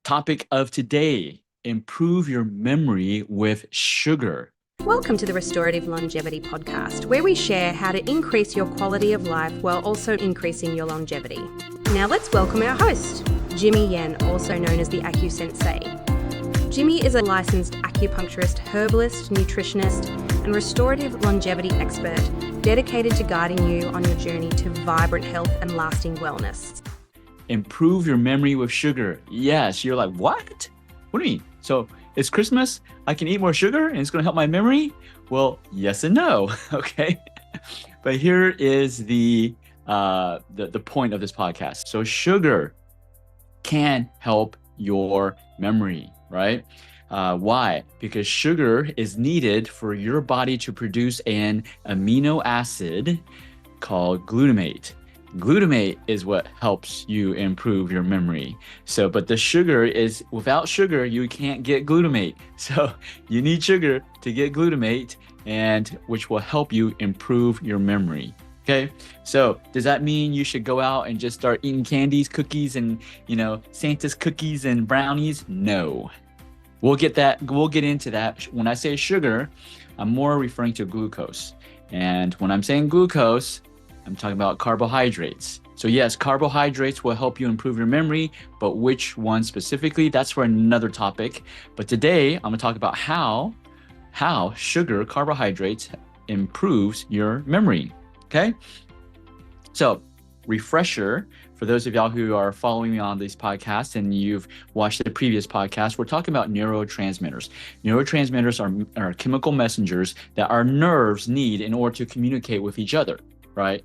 Topic of today, improve your memory with sugar. Welcome to the Restorative Longevity Podcast, where we share how to increase your quality of life while also increasing your longevity. Now let's welcome our host, Jimmy Yen, also known as the AccuSensei. Jimmy is a licensed acupuncturist, herbalist, nutritionist, and restorative longevity expert dedicated to guiding you on your journey to vibrant health and lasting wellness. Improve your memory with sugar. Yes, you're like, what? What do you mean? So it's Christmas, I can eat more sugar and it's going to help my memory? Well, yes and no, okay? But here is the point of this podcast. So sugar can help your memory, right? Why? Because sugar is needed for your body to produce an amino acid called glutamate. Glutamate is what helps you improve your memory. So, but the sugar is, without sugar, you can't get glutamate. So you need sugar to get glutamate, and which will help you improve your memory. Okay. So does that mean you should go out and just start eating candies, cookies, and, Santa's cookies and brownies? No. We'll get into that. When I say sugar, I'm more referring to glucose. And when I'm saying glucose, I'm talking about carbohydrates. So yes, carbohydrates will help you improve your memory, but which one specifically, that's for another topic. But today, I'm gonna talk about how sugar, carbohydrates, improves your memory, okay? So, refresher, for those of y'all who are following me on these podcasts and you've watched the previous podcast, we're talking about neurotransmitters. Neurotransmitters are chemical messengers that our nerves need in order to communicate with each other. Right?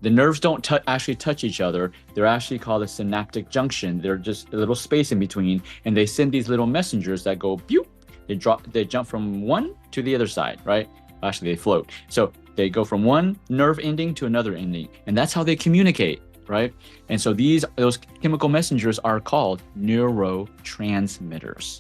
The nerves don't actually touch each other. They're actually called a synaptic junction. They're just a little space in between, and they send these little messengers that go, pew, they jump from one to the other side, right? Actually, they float. So they go from one nerve ending to another ending, and that's how they communicate, right? And so those chemical messengers are called neurotransmitters.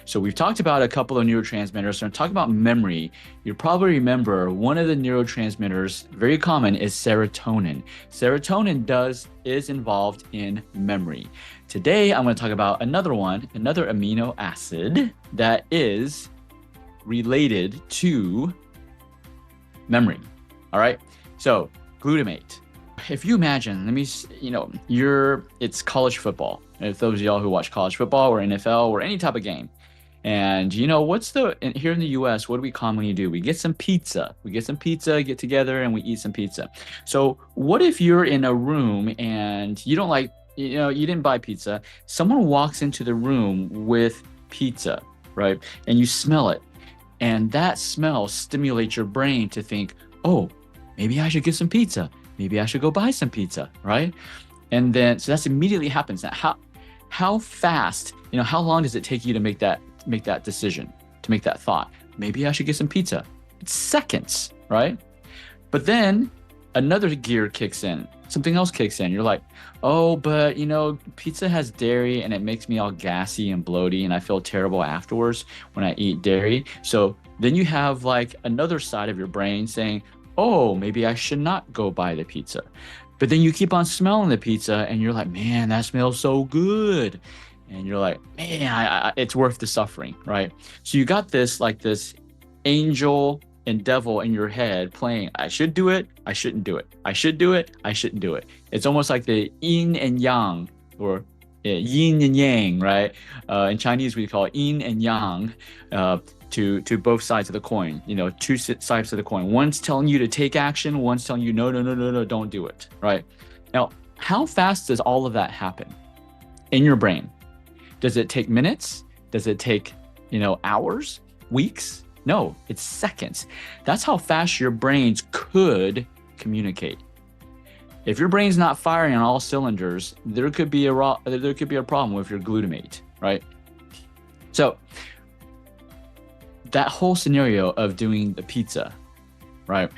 So we've talked about a couple of neurotransmitters. So I'm talking about memory. You probably remember one of the neurotransmitters, very common, is serotonin. Serotonin is involved in memory. Today, I'm going to talk about another amino acid that is related to memory. All right. So glutamate. If you imagine, it's college football. If those of y'all who watch college football or NFL or any type of game. And here in the US, what do we commonly do? We get some pizza. Get together and we eat some pizza. So what if you're in a room and you don't you didn't buy pizza. Someone walks into the room with pizza, right? And you smell it. And that smell stimulates your brain to think, oh, maybe I should get some pizza. Maybe I should go buy some pizza, right? And then, so that's immediately happens. Now, how fast, how long does it take you to make that decision, to make that thought? Maybe I should get some pizza. It's seconds, right? But then another gear kicks in. Something else kicks in. You're like, oh, but pizza has dairy and it makes me all gassy and bloaty and I feel terrible afterwards when I eat dairy. So then you have like another side of your brain saying, oh, maybe I should not go buy the pizza. But then you keep on smelling the pizza and you're like, man, that smells so good. And you're like, man, it's worth the suffering, right? So you got this angel and devil in your head playing, I should do it, I shouldn't do it. I should do it, I shouldn't do it. It's almost like the yin and yang, or yin and yang, right? In Chinese, we call it yin and yang, to both sides of the coin, two sides of the coin. One's telling you to take action, one's telling you, no, don't do it, right? Now, how fast does all of that happen in your brain? Does it take minutes? Does it take, hours, weeks? No, it's seconds. That's how fast your brains could communicate. If your brain's not firing on all cylinders, there could be a problem with your glutamate, right? So that whole scenario of doing the pizza, right?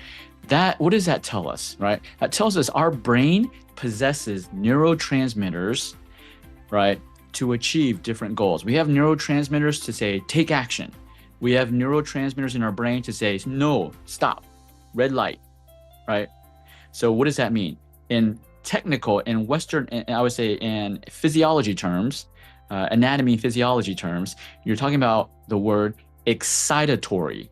What does that tell us, right? That tells us our brain possesses neurotransmitters, right, to achieve different goals. We have neurotransmitters to say, take action. We have neurotransmitters in our brain to say, no, stop, red light, right? So what does that mean? In technical, in Western, and I would say in physiology terms, anatomy and physiology terms, you're talking about the word excitatory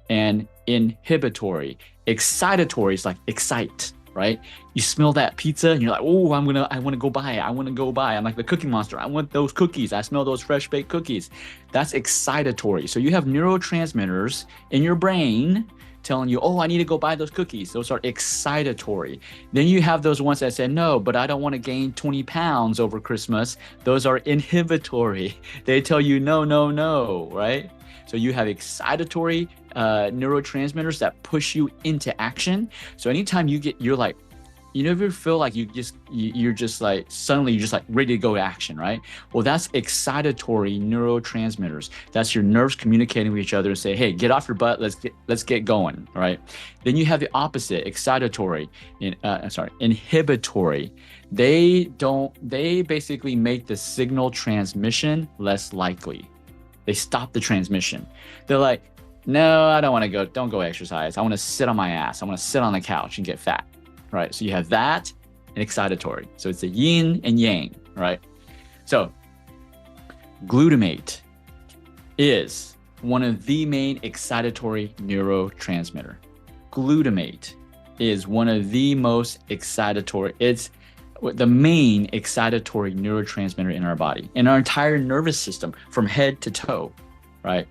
and inhibitory. Excitatory is like excite, right? You smell that pizza and you're like, oh, I want to go buy it. I want to go buy it. I'm like the Cookie Monster. I want those cookies. I smell those fresh baked cookies. That's excitatory. So you have neurotransmitters in your brain telling you, oh, I need to go buy those cookies. Those are excitatory. Then you have those ones that say, no, but I don't want to gain 20 pounds over Christmas. Those are inhibitory. They tell you, no, right? So you have excitatory neurotransmitters that push you into action. So anytime you're like, you never feel like you're just like, suddenly you're just like ready to go to action, right? Well, that's excitatory neurotransmitters. That's your nerves communicating with each other and say, hey, get off your butt. Let's get going, right? Then you have the opposite, excitatory, inhibitory. They basically make the signal transmission less likely. They stop the transmission. They're like, no, I don't want to go. Don't go exercise. I want to sit on my ass. I want to sit on the couch and get fat, right? So you have that and excitatory. So it's the yin and yang, right? So glutamate is one of the main excitatory neurotransmitter. Glutamate is one of the most excitatory. It's the main excitatory neurotransmitter in our body, in our entire nervous system from head to toe, right?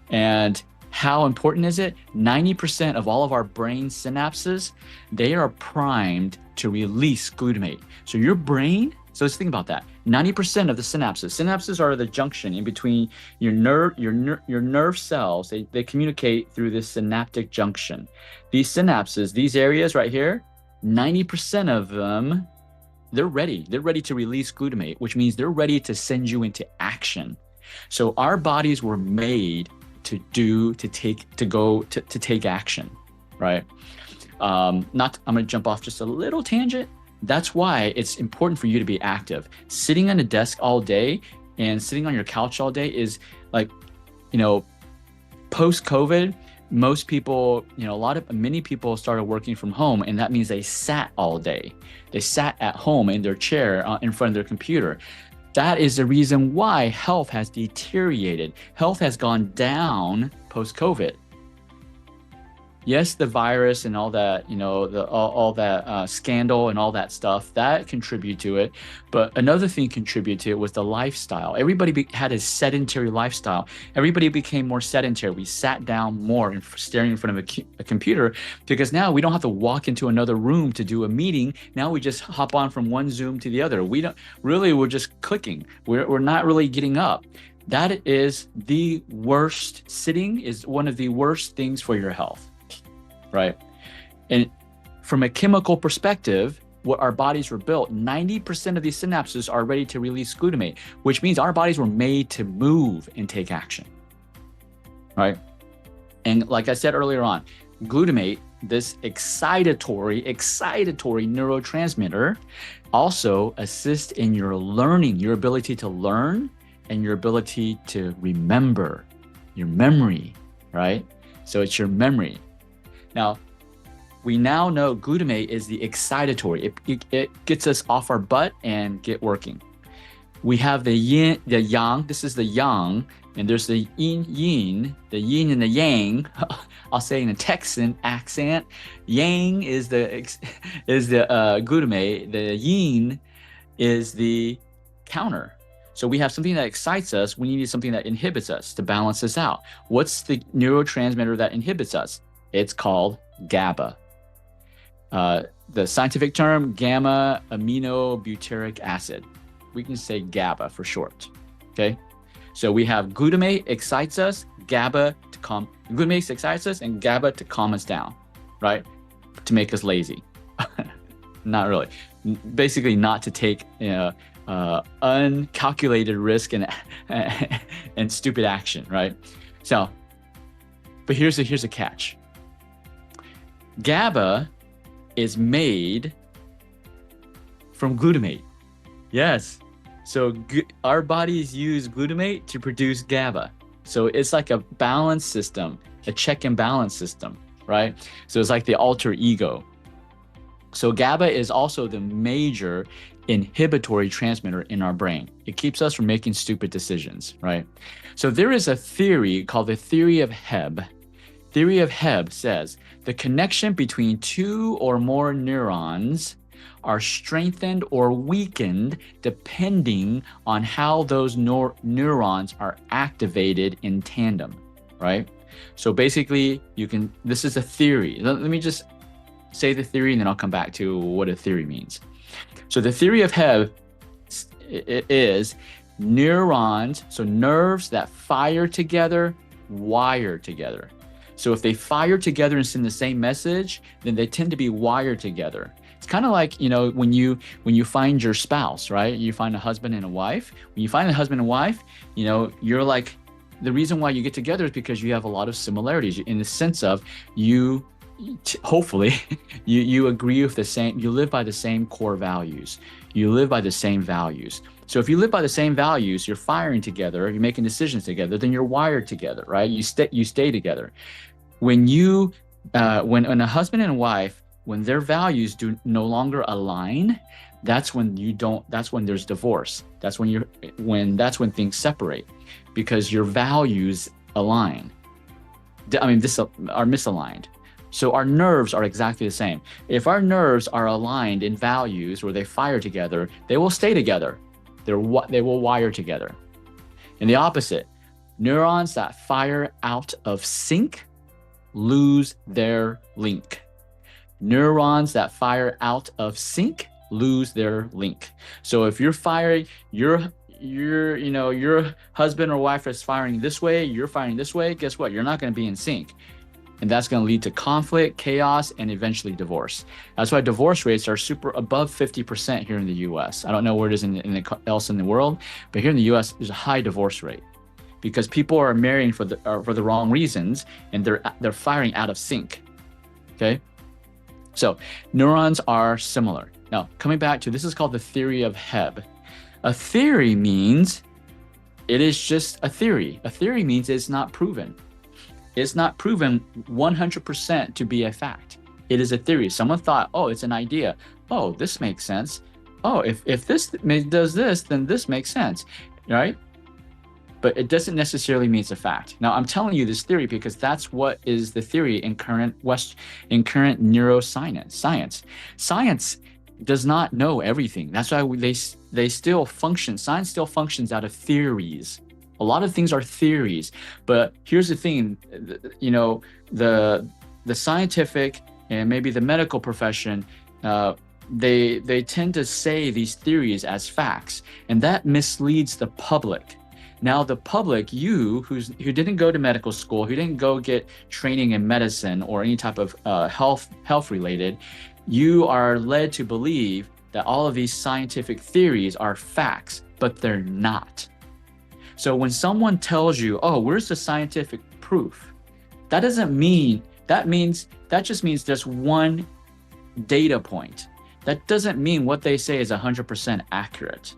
And how important is it? 90% of all of our brain synapses, they are primed to release glutamate. So your brain, so let's think about that. 90% of the synapses are the junction in between your nerve cells. They communicate through this synaptic junction. These synapses, these areas right here, 90% of them, they're ready to release glutamate, which means they're ready to send you into action. So our bodies were made to take action, right? I'm gonna jump off just a little tangent. That's why it's important for you to be active. Sitting on a desk all day and sitting on your couch all day is like, post-COVID, most people, many people started working from home, and that means they sat all day. They sat at home in their chair in front of their computer. That is the reason why health has deteriorated. Health has gone down post-COVID. Yes, the virus and all that, all that scandal and all that stuff, that contributed to it. But another thing contributed to it was the lifestyle. Everybody had a sedentary lifestyle. Everybody became more sedentary. We sat down more and staring in front of a computer, because now we don't have to walk into another room to do a meeting. Now we just hop on from one Zoom to the other. We're just clicking. We're not really getting up. That is the worst. Sitting is one of the worst things for your health. Right. And from a chemical perspective, what our bodies were built, 90% of these synapses are ready to release glutamate, which means our bodies were made to move and take action. Right. And like I said earlier on, glutamate, this excitatory neurotransmitter, also assists in your learning, your ability to learn and your ability to remember, your memory, right? So it's your memory. Now, we now know glutamate is the excitatory. It gets us off our butt and get working. We have the yin, the yang. This is the yang, and there's the yin, the yin and the yang. I'll say in a Texan accent. Yang is the glutamate. The yin is the counter. So we have something that excites us. We need something that inhibits us to balance us out. What's the neurotransmitter that inhibits us? It's called GABA. The scientific term, gamma aminobutyric acid. We can say GABA for short, okay? So we have glutamate excites us, glutamate excites us, and GABA to calm us down, right? To make us lazy. Not really. Basically not to take uncalculated risk and stupid action, right? So, but here's a catch. GABA is made from glutamate. Yes. So our bodies use glutamate to produce GABA. So it's like a balance system, a check and balance system, right? So it's like the alter ego. So GABA is also the major inhibitory transmitter in our brain. It keeps us from making stupid decisions, right? So there is a theory called the theory of Hebb. Theory of Hebb says the connection between two or more neurons are strengthened or weakened depending on how those neurons are activated in tandem, right? So basically, this is a theory. Let me just say the theory and then I'll come back to what a theory means. So the theory of Hebb is neurons, so nerves that fire together, wire together. So if they fire together and send the same message, then they tend to be wired together. It's kind of like, when you find your spouse, right? You find a husband and a wife. When you find a husband and wife, you're like, the reason why you get together is because you have a lot of similarities in the sense of hopefully you agree with you live by the same core values. You live by the same values. So if you live by the same values, you're firing together, you're making decisions together, then you're wired together, right? You stay together. When when a husband and wife, when their values do no longer align, that's when there's divorce. That's when things separate, because your values align. Are misaligned. So our nerves are exactly the same. If our nerves are aligned in values where they fire together, they will stay together. They will wire together. And the opposite, neurons that fire out of sync lose their link. Neurons that fire out of sync lose their link. So if you're firing, your husband or wife is firing this way, you're firing this way, guess what? You're not going to be in sync. And that's going to lead to conflict, chaos, and eventually divorce. That's why divorce rates are super above 50% here in the US. I don't know where it is else in the world, but here in the US, there's a high divorce rate because people are marrying for the wrong reasons, and they're firing out of sync. Okay, so neurons are similar. Now, coming back to this is called the theory of Hebb. A theory means it is just a theory. A theory means it's not proven. It's not proven 100% to be a fact. It is a theory. Someone thought, oh, it's an idea. Oh, this makes sense. Oh, if this does this, then this makes sense, right? But it doesn't necessarily mean it's a fact. Now, I'm telling you this theory because that's what is the theory in current neuroscience. Science does not know everything. That's why they still function. Science still functions out of theories. A lot of things are theories, but here's the thing, the scientific and maybe the medical profession, they tend to say these theories as facts, and that misleads the public. Now, the public, who didn't go to medical school, who didn't go get training in medicine or any type of health related, you are led to believe that all of these scientific theories are facts, but they're not. So when someone tells you, oh, where's the scientific proof? That just means there's one data point. That doesn't mean what they say is 100% accurate.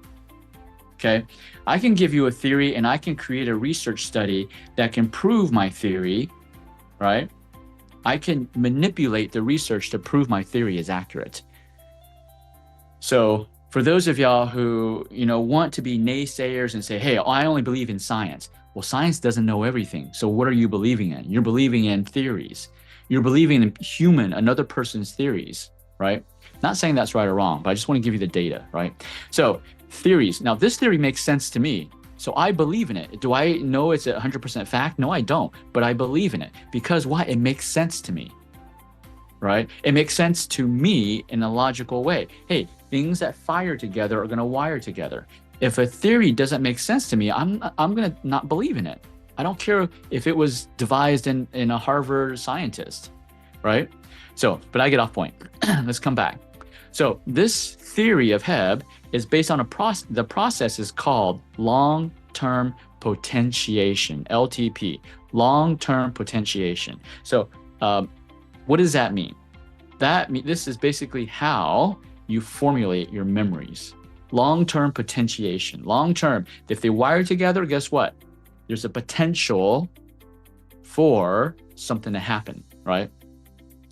Okay, I can give you a theory and I can create a research study that can prove my theory, right? I can manipulate the research to prove my theory is accurate. So for those of y'all who, want to be naysayers and say, hey, I only believe in science. Well, science doesn't know everything. So what are you believing in? You're believing in theories. You're believing in another person's theories, right? Not saying that's right or wrong, but I just want to give you the data, right? So theories. Now, this theory makes sense to me. So I believe in it. Do I know it's 100% fact? No, I don't. But I believe in it. Because why? It makes sense to me, right? It makes sense to me in a logical way. Hey, things that fire together are going to wire together. If a theory doesn't make sense to me, I'm going to not believe in it. I don't care if it was devised in a Harvard scientist, right? So, but I get off point. Let's come back. So this theory of Hebb is based on the process is called long-term potentiation, LTP, long-term potentiation. So what does that mean? This is basically how you formulate your memories. Long-term potentiation, long-term. If they wire together, guess what? There's a potential for something to happen, right?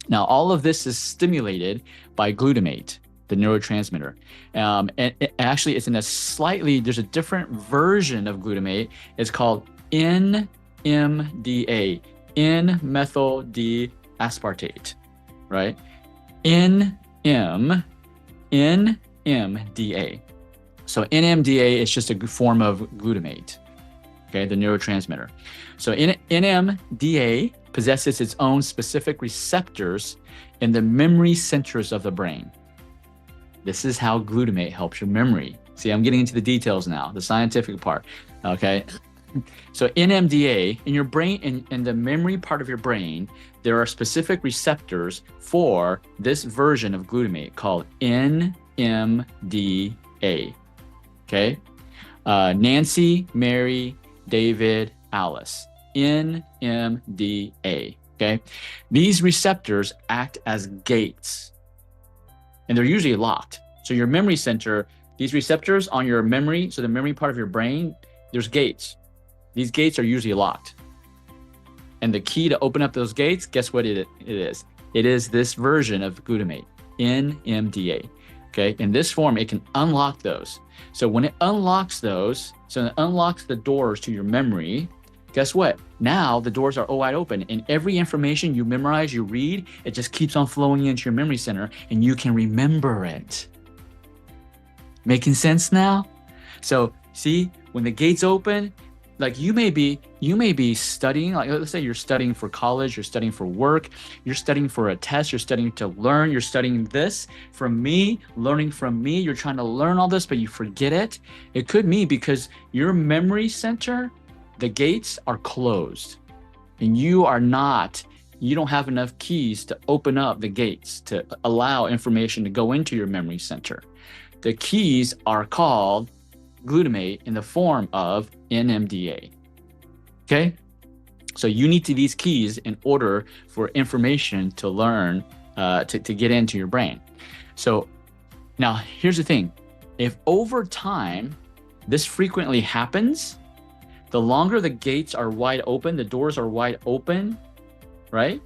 Now, all of this is stimulated by glutamate. the neurotransmitter. And actually, it's in there's a different version of glutamate. It's called NMDA, N-methyl D-aspartate, right? NMDA. So NMDA is just a form of glutamate, okay, the neurotransmitter. So NMDA possesses its own specific receptors in the memory centers of the brain. This is how glutamate helps your memory. See, I'm getting into the details now, the scientific part, okay? So NMDA, in your brain, in the memory part of your brain, there are specific receptors for this version of glutamate called NMDA, okay? Nancy, Mary, David, Alice, NMDA, okay? These receptors act as gates, and they're usually locked. So your memory center, these receptors on your memory, so the memory part of your brain, there's gates. These gates are usually locked. And the key to open up those gates, guess what it is? It is this version of glutamate, NMDA, okay? In this form, it can unlock those. So when it unlocks those, so it unlocks the doors to your memory, guess what? Now the doors are wide open, and every information you memorize, you read, it just keeps on flowing into your memory center, and you can remember it. Making sense now? So see, when the gates open, like you may be studying, like let's say you're studying for college, you're studying for work, you're studying for a test, you're studying to learn, you're studying this from me, learning from me, you're trying to learn all this, but you forget it. It could be because your memory center, the gates are closed, and you don't have enough keys to open up the gates to allow information to go into your memory center. The keys are called glutamate in the form of NMDA, okay? So you need these keys in order for information to learn, to get into your brain. So now here's the thing. If over time, this frequently happens, the longer the gates are wide open, the doors are wide open, right?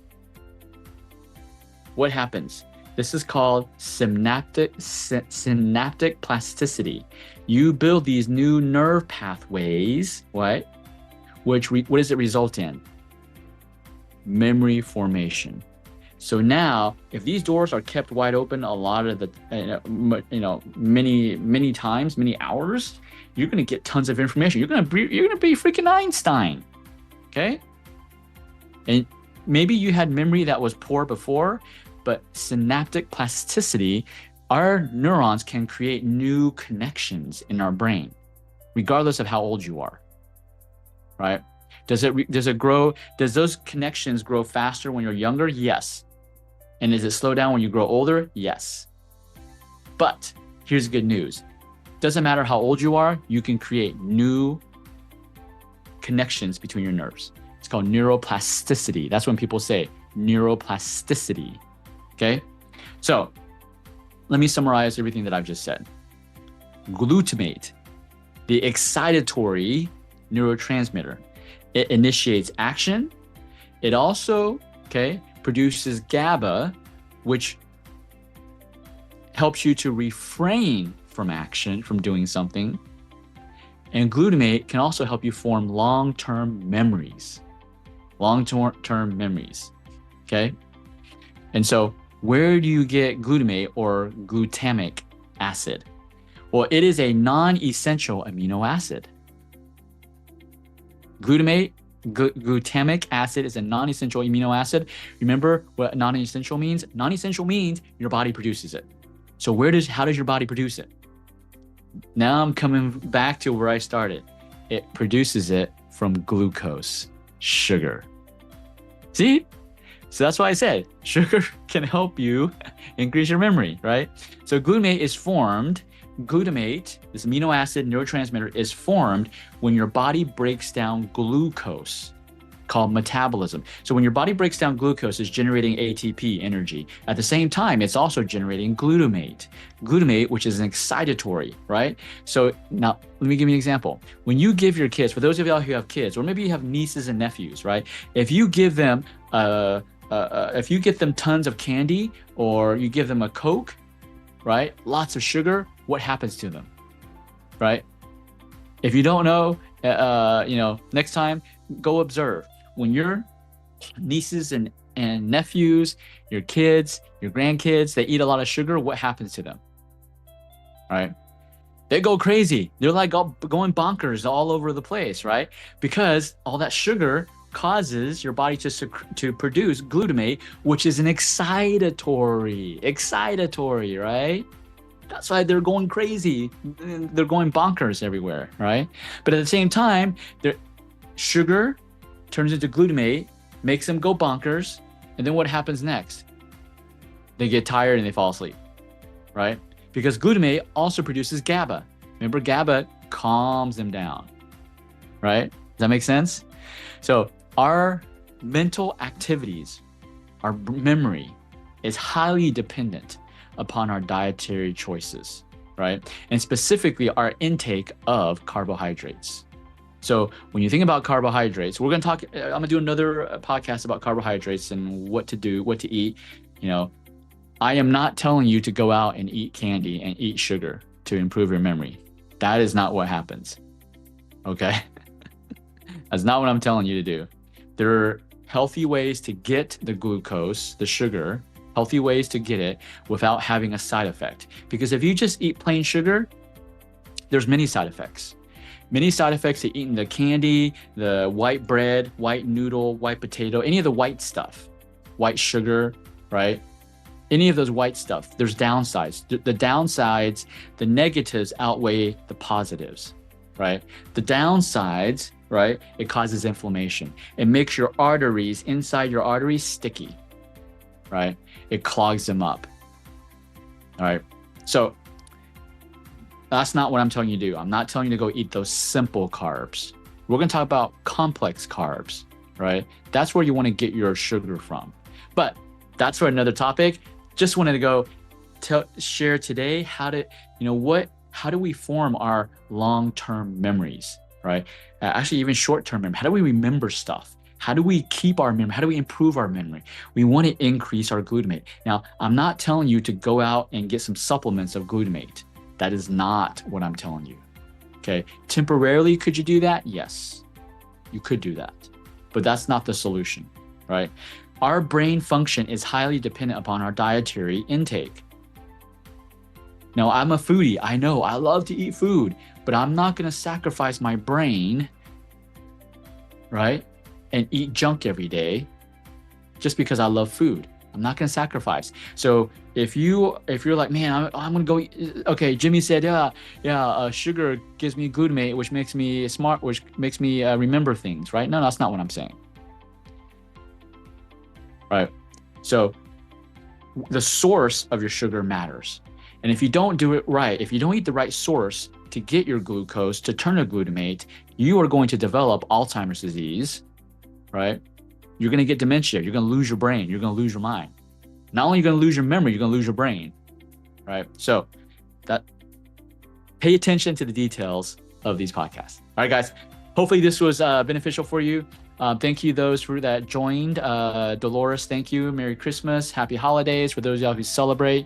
What happens? This is called synaptic plasticity. You build these new nerve pathways, what does it result in? Memory formation. So now, if these doors are kept wide open a lot of the, many times, many hours, you're going to get tons of information. You're going to be freaking Einstein, okay? And maybe you had memory that was poor before, but synaptic plasticity, our neurons can create new connections in our brain, regardless of how old you are, right? Does it grow? Does those connections grow faster when you're younger? Yes. And does it slow down when you grow older? Yes. But here's the good news. Doesn't matter how old you are, you can create new connections between your nerves. It's called neuroplasticity. That's when people say neuroplasticity. Okay? So let me summarize everything that I've just said. Glutamate, the excitatory neurotransmitter, it initiates action. It also, produces GABA, which helps you to refrain from action, from doing something. And glutamate can also help you form long-term memories. Okay? And so where do you get glutamate or glutamic acid? Well, it is a non-essential amino acid. Glutamic acid is a non-essential amino acid. Remember what non-essential means? Non-essential means your body produces it. So how does your body produce it? Now I'm coming back to where I started. It produces it from glucose, sugar. See? So that's why I said sugar can help you increase your memory, right? So glutamate, this amino acid neurotransmitter, is formed when your body breaks down glucose, called metabolism. So when your body breaks down glucose, it's generating ATP, energy. At the same time, it's also generating glutamate, which is an excitatory, right? So now let me give you an example. When you give your kids, for those of y'all who have kids, or maybe you have nieces and nephews, right? If you give them if you get them tons of candy, or you give them a Coke, right? Lots of sugar, what happens to them, right? If you don't know, next time, go observe. When your nieces and nephews, your kids, your grandkids, they eat a lot of sugar, what happens to them, right? They go crazy. They're like going bonkers all over the place, right? Because all that sugar causes your body to produce glutamate, which is an excitatory, right? That's why they're going crazy. They're going bonkers everywhere, right? But at the same time, their sugar turns into glutamate, makes them go bonkers, and then what happens next? They get tired and they fall asleep, right? Because glutamate also produces GABA. Remember, GABA calms them down, right? Does that make sense? So our mental activities, our memory is highly dependent upon our dietary choices, right? And specifically our intake of carbohydrates. So when you think about carbohydrates, I'm gonna do another podcast about carbohydrates and what to do, what to eat. I am not telling you to go out and eat candy and eat sugar to improve your memory. That is not what happens, okay? That's not what I'm telling you to do. There are healthy ways to get the glucose, the sugar, healthy ways to get it without having a side effect. Because if you just eat plain sugar, there's many side effects. Many side effects to eating the candy, the white bread, white noodle, white potato, any of the white stuff, white sugar, right? Any of those white stuff, there's downsides. The downsides, the negatives outweigh the positives, right? The downsides, right? It causes inflammation. It makes your arteries, inside your arteries, sticky, right? It clogs them up, all right? So that's not what I'm telling you to do. I'm not telling you to go eat those simple carbs. We're gonna talk about complex carbs, right? That's where you wanna get your sugar from. But that's for another topic. Just wanted to go share today how do we form our long-term memories, right? Actually, even short-term memory. How do we remember stuff? How do we keep our memory? How do we improve our memory? We want to increase our glutamate. Now, I'm not telling you to go out and get some supplements of glutamate. That is not what I'm telling you, okay? Temporarily, could you do that? Yes, you could do that, but that's not the solution, right? Our brain function is highly dependent upon our dietary intake. Now, I'm a foodie. I know I love to eat food, but I'm not going to sacrifice my brain, right? And eat junk every day just because I love food. I'm not going to sacrifice. So if you're like, man, I'm going to go eat. Okay, Jimmy said, sugar gives me glutamate, which makes me smart, which makes me remember things, right? No, that's not what I'm saying. Right. So the source of your sugar matters. And if you don't do it right, if you don't eat the right source to get your glucose, to turn to glutamate, you are going to develop Alzheimer's disease, right? You're going to get dementia. You're going to lose your brain. You're going to lose your mind. Not only are you going to lose your memory, you're going to lose your brain, right? So pay attention to the details of these podcasts. All right, guys. Hopefully this was beneficial for you. Thank you those that joined. Dolores, thank you. Merry Christmas. Happy holidays for those of y'all who celebrate.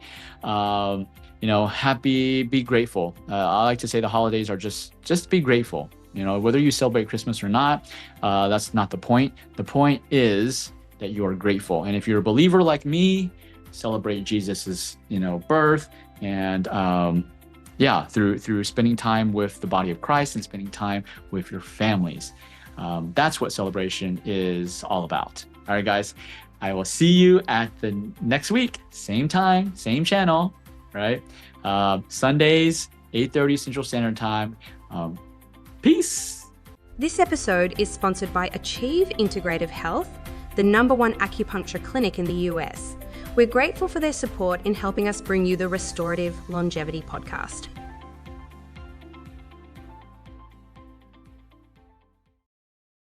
Be grateful. I like to say the holidays are just be grateful. Whether you celebrate Christmas or not, that's not the point. The point is that you are grateful. And if you're a believer like me, celebrate Jesus's, birth and, through spending time with the body of Christ and spending time with your families. That's what celebration is all about. All right, guys, I will see you at the next week. Same time, same channel, right? Sundays, 8:30 Central Standard Time. Peace. This episode is sponsored by Achieve Integrative Health, the #1 acupuncture clinic in the US. We're grateful for their support in helping us bring you the Restorative Longevity Podcast.